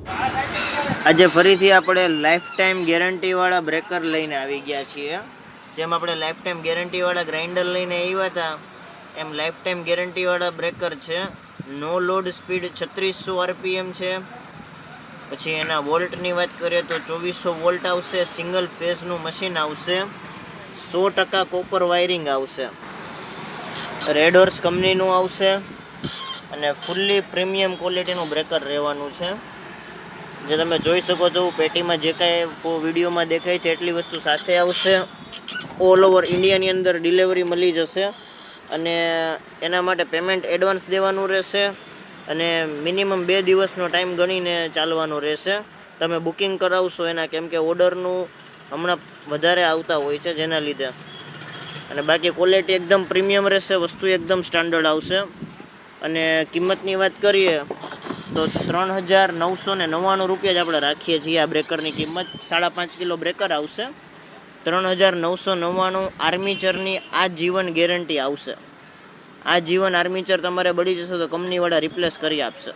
આજે ફરીથી આપણે લાઈફ ટાઈમ ગેરંટીવાળા બ્રેકર લઈને આવી ગયા છીએ. જેમ આપણે લાઈફ ટાઈમ ગેરંટીવાળા ગ્રાઇન્ડર લઈને આવ્યા હતા એમ લાઈફ ટાઈમ ગેરંટીવાળા બ્રેકર છે. નો લોડ સ્પીડ 3600 RPM છે. પછી એના વોલ્ટની વાત કરીએ તો 2400 વોલ્ટ આવશે. સિંગલ ફેઝનું મશીન આવશે. 100% કોપર વાયરિંગ આવશે. રેડ હોર્સ કંપનીનું આવશે અને ફૂલ્લી પ્રીમિયમ ક્વોલિટીનું બ્રેકર રહેવાનું છે. જે તમે જોઈ શકો છો પેટીમાં જે કાંઈ વિડીયોમાં દેખાય છે એટલી વસ્તુ સાથે આવશે. ઓલ ઓવર ઇન્ડિયાની અંદર ડિલિવરી મળી જશે અને એના માટે પેમેન્ટ એડવાન્સ દેવાનું રહેશે અને મિનિમમ 2 દિવસનો ટાઈમ ગણીને ચાલવાનું રહેશે. તમે બુકિંગ કરાવશો એના, કેમ કે ઓર્ડરનું હમણાં વધારે આવતા હોય છે જેના લીધે. અને બાકી ક્વોલિટી એકદમ પ્રીમિયમ રહેશે, વસ્તુ એકદમ સ્ટાન્ડર્ડ આવશે. અને કિંમતની વાત કરીએ તો 3999 રૂપિયા જ આપણે રાખીએ છીએ આ બ્રેકરની કિંમત. 5.5 કિલો બ્રેકર આવશે. 3999 આર્મીચરની આ જીવન ગેરંટી આવશે. આ જીવન આર્મીચર તમારે બળી જશે તો કંપનીવાળા રિપ્લેસ કરી આપશે.